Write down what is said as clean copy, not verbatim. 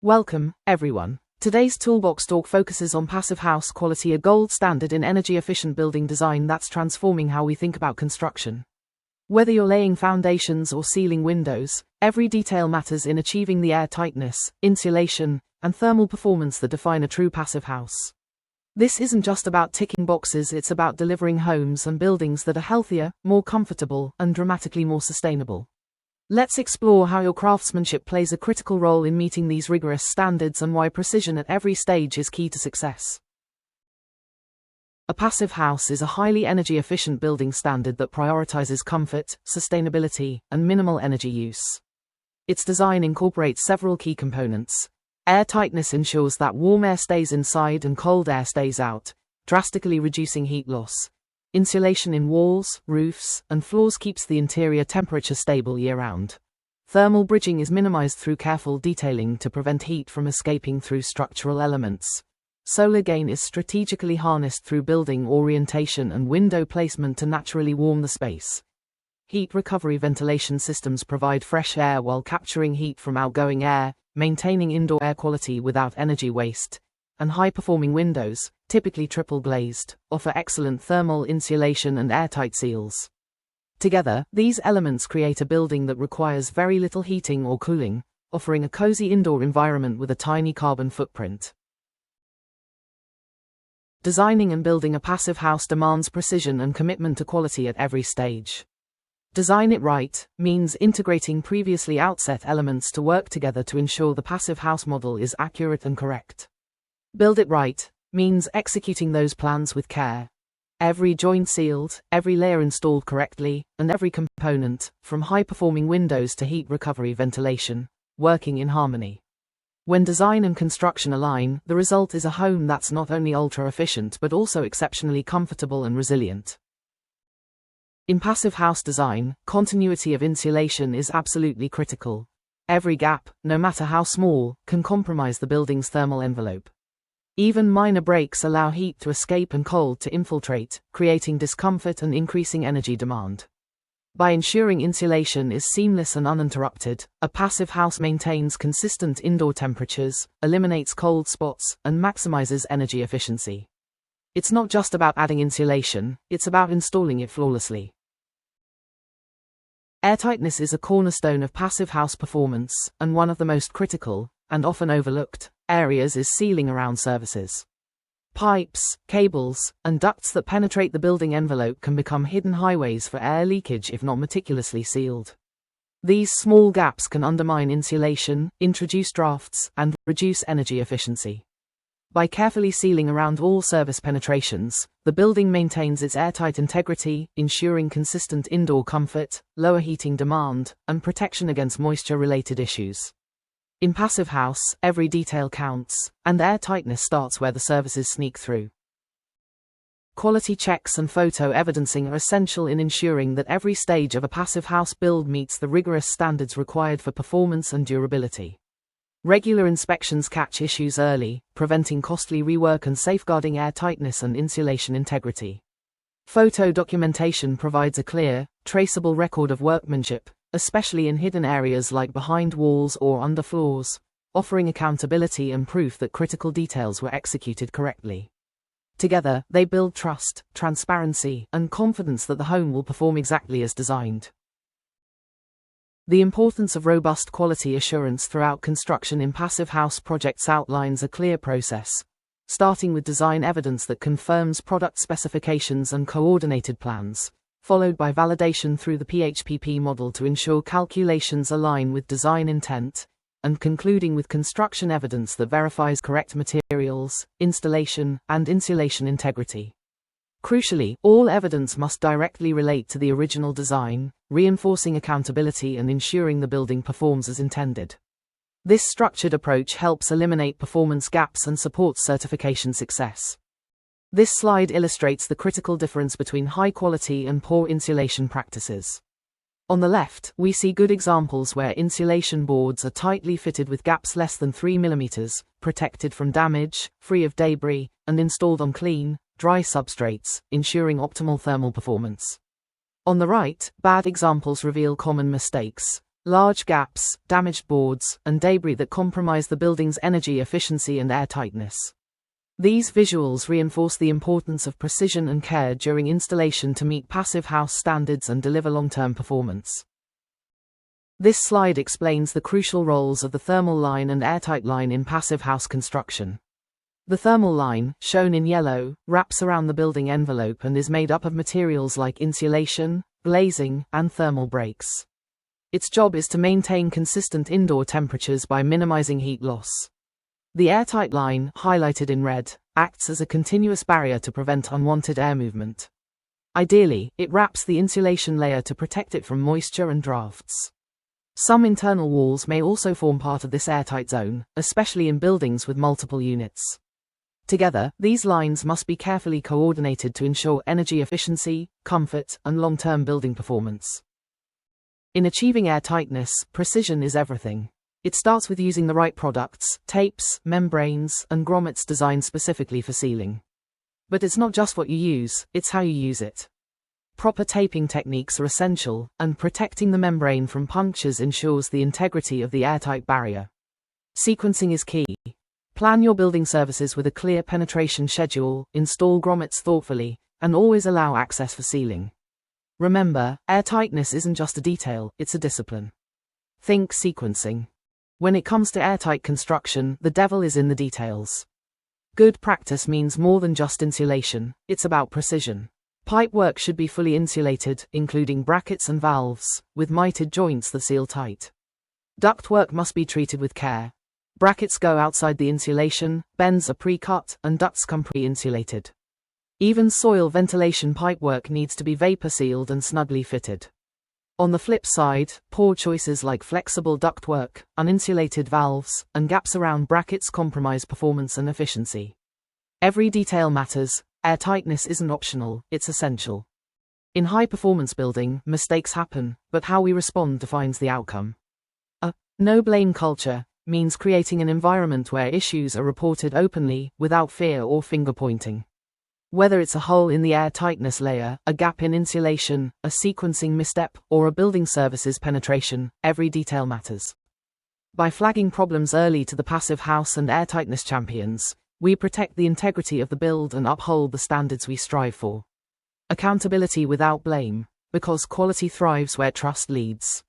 Welcome, everyone. Today's Toolbox Talk focuses on passive house quality, a gold standard in energy-efficient building design that's transforming how we think about construction. Whether you're laying foundations or sealing windows, every detail matters in achieving the air tightness, insulation, and thermal performance that define a true passive house. This isn't just about ticking boxes, it's about delivering homes and buildings that are healthier, more comfortable, and dramatically more sustainable. Let's explore how your craftsmanship plays a critical role in meeting these rigorous standards and why precision at every stage is key to success. A passive house is a highly energy-efficient building standard that prioritizes comfort, sustainability, and minimal energy use. Its design incorporates several key components. Air tightness ensures that warm air stays inside and cold air stays out, drastically reducing heat loss. Insulation in walls, roofs, and floors keeps the interior temperature stable year-round. Thermal bridging is minimized through careful detailing to prevent heat from escaping through structural elements. Solar gain is strategically harnessed through building orientation and window placement to naturally warm the space. Heat recovery ventilation systems provide fresh air while capturing heat from outgoing air, maintaining indoor air quality without energy waste. And high-performing windows, typically triple-glazed, offer excellent thermal insulation and airtight seals. Together, these elements create a building that requires very little heating or cooling, offering a cozy indoor environment with a tiny carbon footprint. Designing and building a passive house demands precision and commitment to quality at every stage. Design it right means integrating previously outset elements to work together to ensure the passive house model is accurate and correct. Build it right means executing those plans with care. Every joint sealed, every layer installed correctly, and every component, from high-performing windows to heat recovery ventilation, working in harmony. When design and construction align, the result is a home that's not only ultra-efficient but also exceptionally comfortable and resilient. In passive house design, continuity of insulation is absolutely critical. Every gap, no matter how small, can compromise the building's thermal envelope. Even minor breaks allow heat to escape and cold to infiltrate, creating discomfort and increasing energy demand. By ensuring insulation is seamless and uninterrupted, a passive house maintains consistent indoor temperatures, eliminates cold spots, and maximizes energy efficiency. It's not just about adding insulation, it's about installing it flawlessly. Airtightness is a cornerstone of passive house performance, and one of the most critical, and often overlooked, areas is sealing around surfaces. Pipes, cables, and ducts that penetrate the building envelope can become hidden highways for air leakage if not meticulously sealed. These small gaps can undermine insulation, introduce drafts, and reduce energy efficiency. By carefully sealing around all surface penetrations, the building maintains its airtight integrity, ensuring consistent indoor comfort, lower heating demand, and protection against moisture-related issues. In passive house, every detail counts, and airtightness starts where the surfaces sneak through. Quality checks and photo evidencing are essential in ensuring that every stage of a passive house build meets the rigorous standards required for performance and durability. Regular inspections catch issues early, preventing costly rework and safeguarding airtightness and insulation integrity. Photo documentation provides a clear, traceable record of workmanship, especially in hidden areas like behind walls or under floors, offering accountability and proof that critical details were executed correctly. Together, they build trust, transparency, and confidence that the home will perform exactly as designed. The importance of robust quality assurance throughout construction in passive house projects outlines a clear process, starting with design evidence that confirms product specifications and coordinated plans, followed by validation through the PHPP model to ensure calculations align with design intent, and concluding with construction evidence that verifies correct materials, installation, and insulation integrity. Crucially, all evidence must directly relate to the original design, reinforcing accountability and ensuring the building performs as intended. This structured approach helps eliminate performance gaps and supports certification success. This slide illustrates the critical difference between high-quality and poor insulation practices. On the left, we see good examples where insulation boards are tightly fitted with gaps less than 3 mm, protected from damage, free of debris, and installed on clean, dry substrates, ensuring optimal thermal performance. On the right, bad examples reveal common mistakes. large gaps, damaged boards, and debris that compromise the building's energy efficiency and airtightness. These visuals reinforce the importance of precision and care during installation to meet passive house standards and deliver long-term performance. This slide explains the crucial roles of the thermal line and airtight line in passive house construction. The thermal line, shown in yellow, wraps around the building envelope and is made up of materials like insulation, glazing, and thermal breaks. Its job is to maintain consistent indoor temperatures by minimizing heat loss. The airtight line, highlighted in red, acts as a continuous barrier to prevent unwanted air movement. Ideally, it wraps the insulation layer to protect it from moisture and drafts. Some internal walls may also form part of this airtight zone, especially in buildings with multiple units. Together, these lines must be carefully coordinated to ensure energy efficiency, comfort, and long-term building performance. In achieving airtightness, precision is everything. It starts with using the right products, tapes, membranes, and grommets designed specifically for sealing. But it's not just what you use, it's how you use it. Proper taping techniques are essential, and protecting the membrane from punctures ensures the integrity of the airtight barrier. Sequencing is key. Plan your building services with a clear penetration schedule, install grommets thoughtfully, and always allow access for sealing. Remember, airtightness isn't just a detail, it's a discipline. Think sequencing. When it comes to airtight construction, the devil is in the details. Good practice means more than just insulation, it's about precision. Pipework should be fully insulated, including brackets and valves, with mited joints that seal tight. Ductwork must be treated with care. Brackets go outside the insulation, bends are pre-cut, and ducts come pre-insulated. Even soil ventilation pipework needs to be vapor-sealed and snugly fitted. On the flip side, poor choices like flexible ductwork, uninsulated valves, and gaps around brackets compromise performance and efficiency. Every detail matters. Airtightness isn't optional, it's essential. In high-performance building, mistakes happen, but how we respond defines the outcome. A no-blame culture means creating an environment where issues are reported openly, without fear or finger-pointing. Whether it's a hole in the airtightness layer, a gap in insulation, a sequencing misstep, or a building services penetration, every detail matters. By flagging problems early to the passive house and airtightness champions, we protect the integrity of the build and uphold the standards we strive for. Accountability without blame, because quality thrives where trust leads.